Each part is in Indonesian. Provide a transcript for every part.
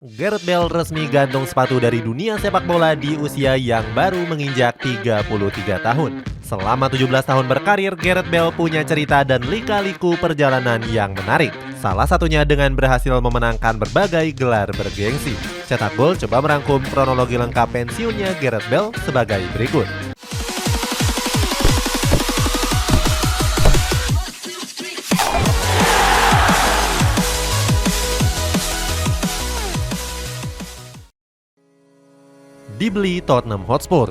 Gareth Bale resmi gantung sepatu dari dunia sepak bola di usia yang baru menginjak 33 tahun. Selama 17 tahun berkarir, Gareth Bale punya cerita dan lika-liku perjalanan yang menarik. Salah satunya dengan berhasil memenangkan berbagai gelar bergengsi. Cetak Gol coba merangkum kronologi lengkap pensiunnya Gareth Bale sebagai berikut. Dibeli Tottenham Hotspur.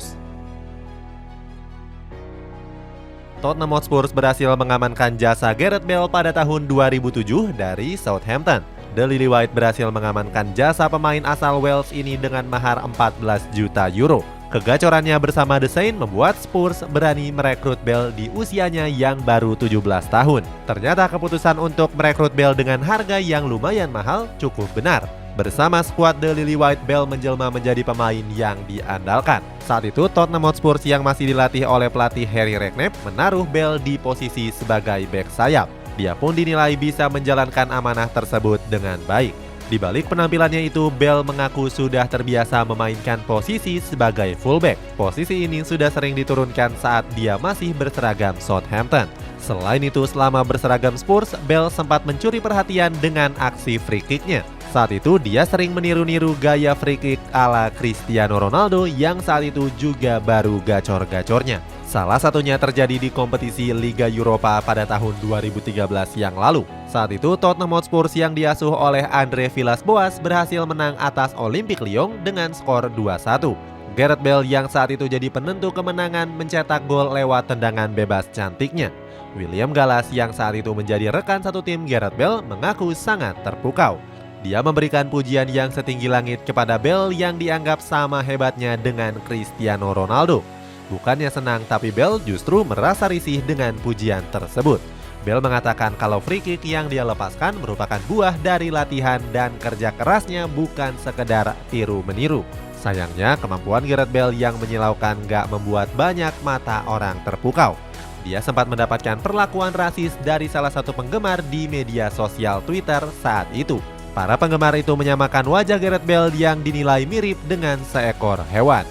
Tottenham Hotspur berhasil mengamankan jasa Gareth Bale pada tahun 2007 dari Southampton. The Lily White berhasil mengamankan jasa pemain asal Wales ini dengan mahar 14 juta euro. Kegacorannya bersama The Saint membuat Spurs berani merekrut Bale di usianya yang baru 17 tahun. Ternyata keputusan untuk merekrut Bale dengan harga yang lumayan mahal cukup benar. Bersama skuad The Lily White, Bale menjelma menjadi pemain yang diandalkan. Saat itu Tottenham Hotspur yang masih dilatih oleh pelatih Harry Redknapp menaruh Bale di posisi sebagai bek sayap. Dia pun dinilai bisa menjalankan amanah tersebut dengan baik. Di balik penampilannya itu, Bale mengaku sudah terbiasa memainkan posisi sebagai fullback. Posisi ini sudah sering diturunkan saat dia masih berseragam Southampton. Selain itu, selama berseragam Spurs, Bale sempat mencuri perhatian dengan aksi free kick-nya. Saat itu dia sering meniru-niru gaya free kick ala Cristiano Ronaldo yang saat itu juga baru gacor-gacornya. Salah satunya terjadi di kompetisi Liga Eropa pada tahun 2013 yang lalu. Saat itu Tottenham Hotspur yang diasuh oleh Andre Villas-Boas berhasil menang atas Olympique Lyon dengan skor 2-1. Gareth Bale yang saat itu jadi penentu kemenangan mencetak gol lewat tendangan bebas cantiknya. William Gallas yang saat itu menjadi rekan satu tim Gareth Bale mengaku sangat terpukau. Dia memberikan pujian yang setinggi langit kepada Bale yang dianggap sama hebatnya dengan Cristiano Ronaldo. Bukannya senang, tapi Bale justru merasa risih dengan pujian tersebut. Bale mengatakan kalau free kick yang dia lepaskan merupakan buah dari latihan dan kerja kerasnya, bukan sekedar tiru-meniru. Sayangnya kemampuan Gareth Bale yang menyilaukan gak membuat banyak mata orang terpukau. Dia sempat mendapatkan perlakuan rasis dari salah satu penggemar di media sosial Twitter saat itu. Para penggemar itu menyamakan wajah Gareth Bale yang dinilai mirip dengan seekor hewan.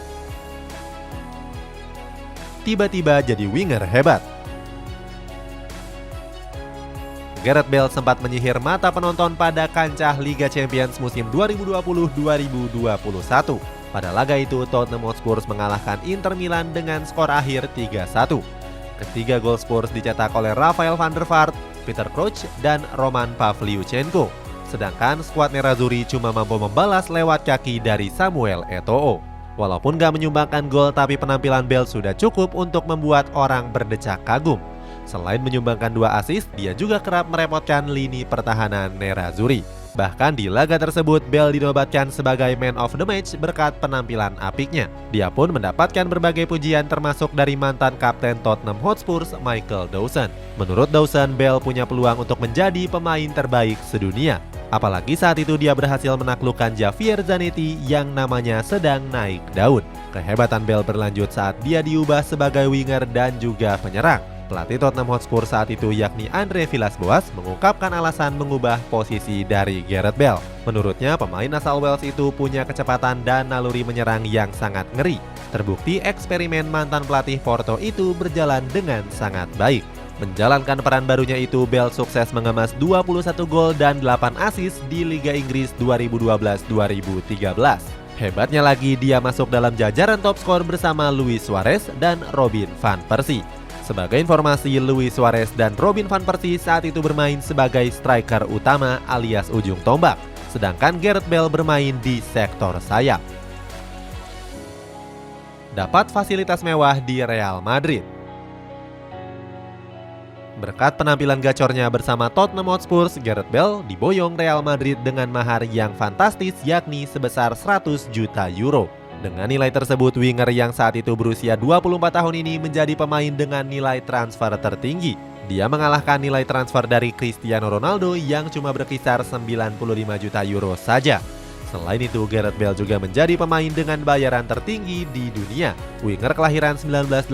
Tiba-tiba jadi winger hebat. Gareth Bale sempat menyihir mata penonton pada kancah Liga Champions musim 2020-2021. Pada laga itu, Tottenham Hotspur mengalahkan Inter Milan dengan skor akhir 3-1. Ketiga gol Spurs dicetak oleh Rafael van der Vaart, Peter Crouch, dan Roman Pavlyuchenko. Sedangkan skuad Nerazzurri cuma mampu membalas lewat kaki dari Samuel Eto'o. Walaupun gak menyumbangkan gol, tapi penampilan Bale sudah cukup untuk membuat orang berdecak kagum. Selain menyumbangkan 2 assist, dia juga kerap merepotkan lini pertahanan Nerazzurri. Bahkan di laga tersebut, Bale dinobatkan sebagai man of the match berkat penampilan apiknya. Dia pun mendapatkan berbagai pujian termasuk dari mantan kapten Tottenham Hotspur, Michael Dawson. Menurut Dawson, Bale punya peluang untuk menjadi pemain terbaik sedunia. Apalagi saat itu dia berhasil menaklukkan Javier Zanetti yang namanya sedang naik daun. Kehebatan Bale berlanjut saat dia diubah sebagai winger dan juga penyerang. Pelatih Tottenham Hotspur saat itu yakni Andre Villas-Boas mengungkapkan alasan mengubah posisi dari Gareth Bale. Menurutnya pemain asal Wales itu punya kecepatan dan naluri menyerang yang sangat ngeri. Terbukti eksperimen mantan pelatih Porto itu berjalan dengan sangat baik. Menjalankan peran barunya itu, Bale sukses mengemas 21 gol dan 8 assist di Liga Inggris 2012-2013. Hebatnya lagi, dia masuk dalam jajaran top skor bersama Luis Suarez dan Robin van Persie. Sebagai informasi, Luis Suarez dan Robin van Persie saat itu bermain sebagai striker utama alias ujung tombak, sedangkan Gareth Bale bermain di sektor sayap. Dapat fasilitas mewah di Real Madrid. Berkat penampilan gacornya bersama Tottenham Hotspur, Gareth Bale diboyong Real Madrid dengan mahar yang fantastis yakni sebesar 100 juta euro. Dengan nilai tersebut, winger yang saat itu berusia 24 tahun ini menjadi pemain dengan nilai transfer tertinggi. Dia mengalahkan nilai transfer dari Cristiano Ronaldo yang cuma berkisar 95 juta euro saja. Selain itu, Gareth Bale juga menjadi pemain dengan bayaran tertinggi di dunia. Winger kelahiran 1989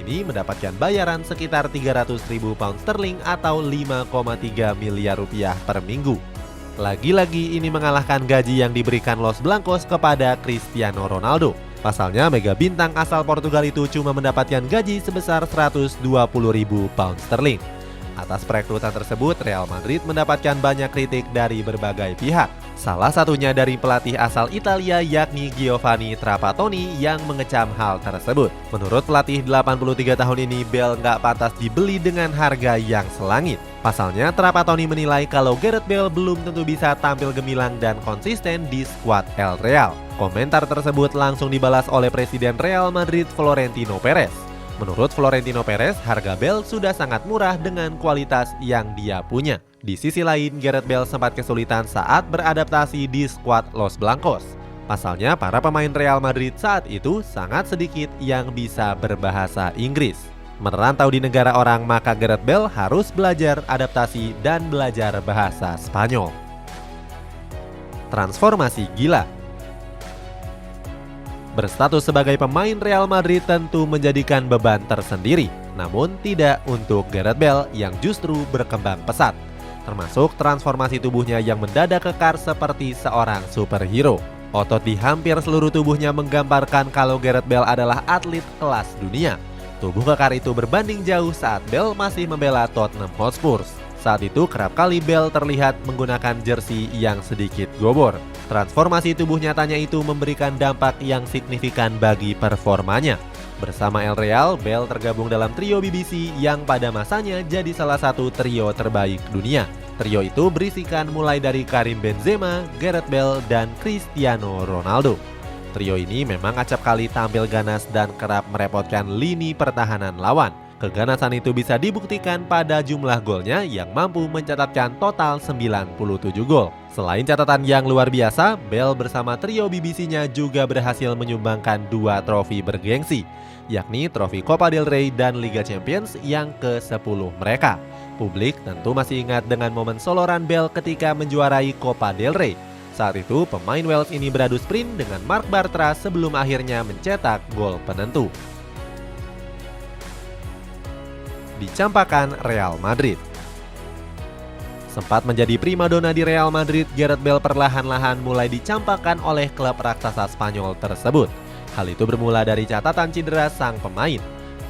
ini mendapatkan bayaran sekitar 300.000 pound sterling atau 5,3 miliar rupiah per minggu. Lagi-lagi ini mengalahkan gaji yang diberikan Los Blancos kepada Cristiano Ronaldo. Pasalnya mega bintang asal Portugal itu cuma mendapatkan gaji sebesar 120.000 pound sterling. Atas perekrutan tersebut, Real Madrid mendapatkan banyak kritik dari berbagai pihak. Salah satunya dari pelatih asal Italia yakni Giovanni Trapattoni yang mengecam hal tersebut. Menurut pelatih 83 tahun ini, Bale nggak pantas dibeli dengan harga yang selangit. Pasalnya, Trapattoni menilai kalau Gareth Bale belum tentu bisa tampil gemilang dan konsisten di skuad El Real. Komentar tersebut langsung dibalas oleh Presiden Real Madrid Florentino Perez. Menurut Florentino Perez, harga Bale sudah sangat murah dengan kualitas yang dia punya. Di sisi lain, Gareth Bale sempat kesulitan saat beradaptasi di skuad Los Blancos. Pasalnya, para pemain Real Madrid saat itu sangat sedikit yang bisa berbahasa Inggris. Merantau di negara orang, maka Gareth Bale harus belajar adaptasi dan belajar bahasa Spanyol. Transformasi gila. Berstatus sebagai pemain Real Madrid tentu menjadikan beban tersendiri, namun tidak untuk Gareth Bale yang justru berkembang pesat, termasuk transformasi tubuhnya yang mendadak kekar seperti seorang superhero. Otot di hampir seluruh tubuhnya menggambarkan kalau Gareth Bale adalah atlet kelas dunia. Tubuh kekar itu berbanding jauh saat Bale masih membela Tottenham Hotspur. Saat itu kerap kali Bale terlihat menggunakan jersey yang sedikit gobor. Transformasi tubuh nyatanya itu memberikan dampak yang signifikan bagi performanya. Bersama El Real, Bale tergabung dalam trio BBC yang pada masanya jadi salah satu trio terbaik dunia. Trio itu berisikan mulai dari Karim Benzema, Gareth Bale, dan Cristiano Ronaldo. Trio ini memang acap kali tampil ganas dan kerap merepotkan lini pertahanan lawan. Keganasan itu bisa dibuktikan pada jumlah golnya yang mampu mencatatkan total 97 gol. Selain catatan yang luar biasa, Bale bersama trio BBC-nya juga berhasil menyumbangkan 2 trofi bergengsi, yakni trofi Copa del Rey dan Liga Champions yang ke-10 mereka. Publik tentu masih ingat dengan momen soloran Bale ketika menjuarai Copa del Rey. Saat itu, pemain Wales ini beradu sprint dengan Marc Bartra sebelum akhirnya mencetak gol penentu. Dicampakkan Real Madrid. Sempat menjadi primadona di Real Madrid, Gareth Bale perlahan-lahan mulai dicampakkan oleh klub raksasa Spanyol tersebut. Hal itu bermula dari catatan cedera sang pemain.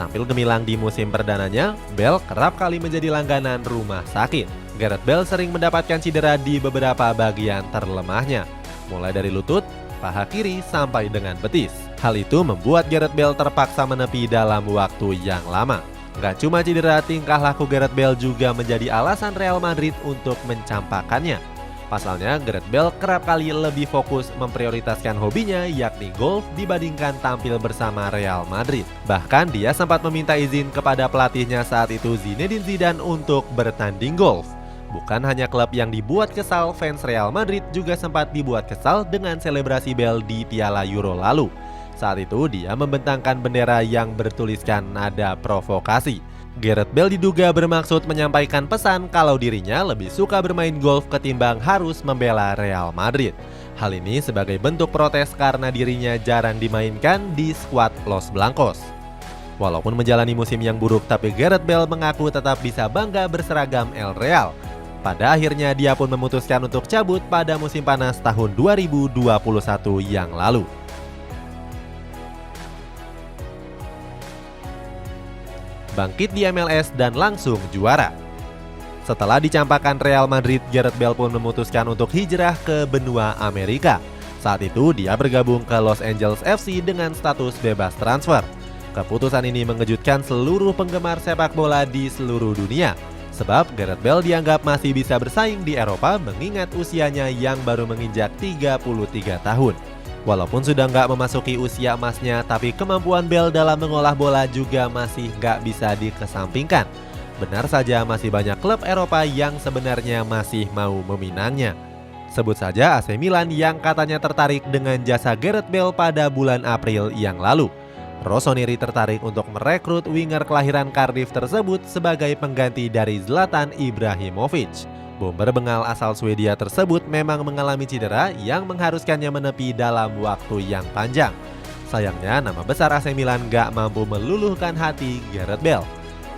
Tampil gemilang di musim perdananya, Bale kerap kali menjadi langganan rumah sakit. Gareth Bale sering mendapatkan cedera di beberapa bagian terlemahnya, mulai dari lutut, paha kiri, sampai dengan betis. Hal itu membuat Gareth Bale terpaksa menepi dalam waktu yang lama. Gak cuma cedera, tingkah laku Gareth Bale juga menjadi alasan Real Madrid untuk mencampakkannya. Pasalnya, Gareth Bale kerap kali lebih fokus memprioritaskan hobinya yakni golf dibandingkan tampil bersama Real Madrid. Bahkan dia sempat meminta izin kepada pelatihnya saat itu Zinedine Zidane untuk bertanding golf. Bukan hanya klub yang dibuat kesal, fans Real Madrid juga sempat dibuat kesal dengan selebrasi Bale di Piala Euro lalu. Saat itu dia membentangkan bendera yang bertuliskan nada provokasi. Gareth Bale diduga bermaksud menyampaikan pesan kalau dirinya lebih suka bermain golf ketimbang harus membela Real Madrid. Hal ini sebagai bentuk protes karena dirinya jarang dimainkan di skuad Los Blancos. Walaupun menjalani musim yang buruk, tapi Gareth Bale mengaku tetap bisa bangga berseragam El Real. Pada akhirnya dia pun memutuskan untuk cabut pada musim panas tahun 2021 yang lalu. Bangkit di MLS dan langsung juara. Setelah dicampakkan Real Madrid, Gareth Bale pun memutuskan untuk hijrah ke benua Amerika. Saat itu dia bergabung ke Los Angeles FC dengan status bebas transfer. Keputusan ini mengejutkan seluruh penggemar sepak bola di seluruh dunia, sebab Gareth Bale dianggap masih bisa bersaing di Eropa mengingat usianya yang baru menginjak 33 tahun. Walaupun sudah nggak memasuki usia emasnya, tapi kemampuan Bale dalam mengolah bola juga masih nggak bisa dikesampingkan. Benar saja masih banyak klub Eropa yang sebenarnya masih mau meminangnya. Sebut saja AC Milan yang katanya tertarik dengan jasa Gareth Bale pada bulan April yang lalu. Rossoneri tertarik untuk merekrut winger kelahiran Cardiff tersebut sebagai pengganti dari Zlatan Ibrahimovic. Bomber Bengal asal Swedia tersebut memang mengalami cedera yang mengharuskannya menepi dalam waktu yang panjang. Sayangnya nama besar AC Milan gak mampu meluluhkan hati Gareth Bale.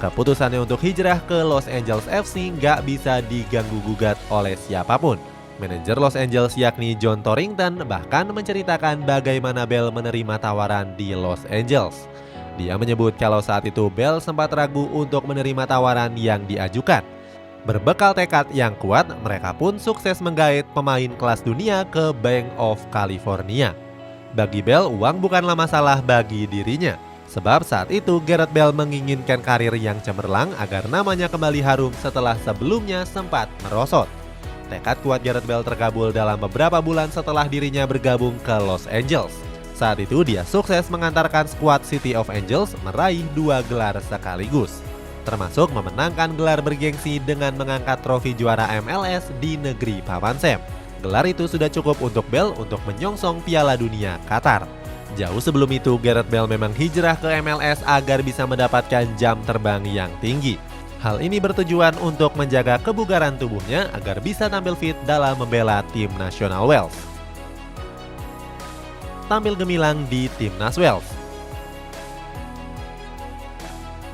Keputusannya untuk hijrah ke Los Angeles FC gak bisa diganggu-gugat oleh siapapun. Manajer Los Angeles yakni John Torrington bahkan menceritakan bagaimana Bell menerima tawaran di Los Angeles. Dia menyebut kalau saat itu Bell sempat ragu untuk menerima tawaran yang diajukan. Berbekal tekad yang kuat, mereka pun sukses menggait pemain kelas dunia ke Bank of California. Bagi Bell, uang bukanlah masalah bagi dirinya. Sebab saat itu Gareth Bale menginginkan karir yang cemerlang agar namanya kembali harum setelah sebelumnya sempat merosot. Tekad kuat Gareth Bale terkabul dalam beberapa bulan setelah dirinya bergabung ke Los Angeles. Saat itu dia sukses mengantarkan skuad City of Angels meraih 2 gelar sekaligus, termasuk memenangkan gelar bergengsi dengan mengangkat trofi juara MLS di negeri Paman Sam. Gelar itu sudah cukup untuk Bale untuk menyongsong Piala Dunia Qatar. Jauh sebelum itu, Gareth Bale memang hijrah ke MLS agar bisa mendapatkan jam terbang yang tinggi. Hal ini bertujuan untuk menjaga kebugaran tubuhnya agar bisa tampil fit dalam membela tim nasional Wales. Tampil gemilang di Timnas Wales.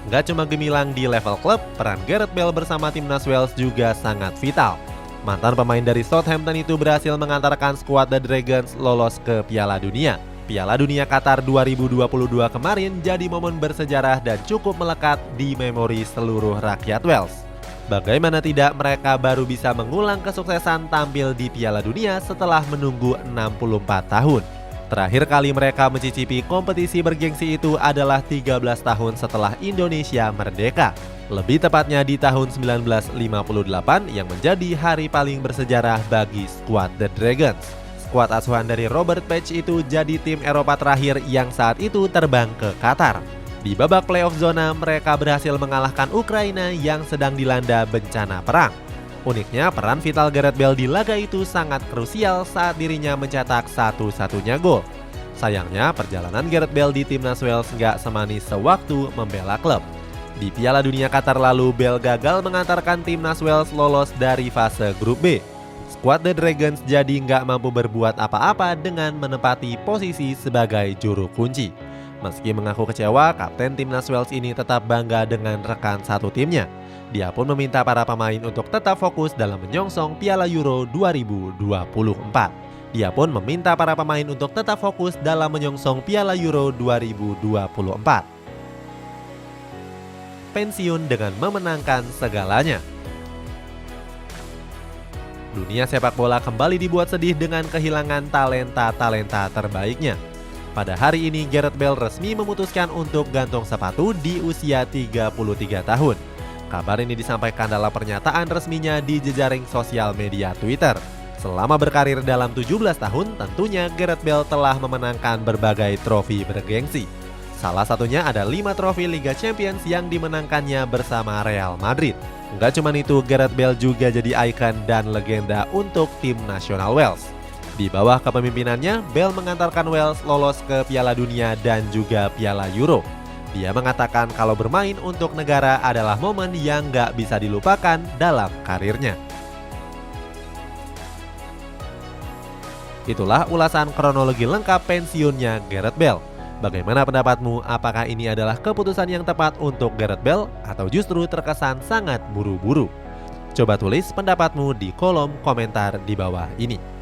Gak cuma gemilang di level klub, peran Gareth Bale bersama Timnas Wales juga sangat vital. Mantan pemain dari Southampton itu berhasil mengantarkan skuad The Dragons lolos ke Piala Dunia. Piala Dunia Qatar 2022 kemarin jadi momen bersejarah dan cukup melekat di memori seluruh rakyat Wales. Bagaimana tidak, mereka baru bisa mengulang kesuksesan tampil di Piala Dunia setelah menunggu 64 tahun. Terakhir kali mereka mencicipi kompetisi bergengsi itu adalah 13 tahun setelah Indonesia merdeka. Lebih tepatnya di tahun 1958 yang menjadi hari paling bersejarah bagi skuad The Dragons. Skuad asuhan dari Robert Page itu jadi tim Eropa terakhir yang saat itu terbang ke Qatar. Di babak playoff zona, mereka berhasil mengalahkan Ukraina yang sedang dilanda bencana perang. Uniknya, peran vital Gareth Bale di laga itu sangat krusial saat dirinya mencetak satu-satunya gol. Sayangnya, perjalanan Gareth Bale di Timnas Wales nggak semanis sewaktu membela klub. Di Piala Dunia Qatar lalu, Bale gagal mengantarkan Timnas Wales lolos dari fase grup B. Skuad The Dragons jadi nggak mampu berbuat apa-apa dengan menempati posisi sebagai juru kunci. Meski mengaku kecewa, kapten Timnas Wales ini tetap bangga dengan rekan satu timnya. Dia pun meminta para pemain untuk tetap fokus dalam menyongsong Piala Euro 2024. Dia pun meminta para pemain untuk tetap fokus dalam menyongsong Piala Euro 2024. Pensiun dengan memenangkan segalanya. Dunia sepak bola kembali dibuat sedih dengan kehilangan talenta-talenta terbaiknya. Pada hari ini, Gareth Bale resmi memutuskan untuk gantung sepatu di usia 33 tahun. Kabar ini disampaikan dalam pernyataan resminya di jejaring sosial media Twitter. Selama berkarir dalam 17 tahun, tentunya Gareth Bale telah memenangkan berbagai trofi bergengsi. Salah satunya ada 5 trofi Liga Champions yang dimenangkannya bersama Real Madrid. Nggak cuma itu, Gareth Bale juga jadi ikon dan legenda untuk tim nasional Wales. Di bawah kepemimpinannya, Bale mengantarkan Wales lolos ke Piala Dunia dan juga Piala Euro. Dia mengatakan kalau bermain untuk negara adalah momen yang nggak bisa dilupakan dalam karirnya. Itulah ulasan kronologi lengkap pensiunnya Gareth Bale. Bagaimana pendapatmu? Apakah ini adalah keputusan yang tepat untuk Gareth Bale atau justru terkesan sangat buru-buru? Coba tulis pendapatmu di kolom komentar di bawah ini.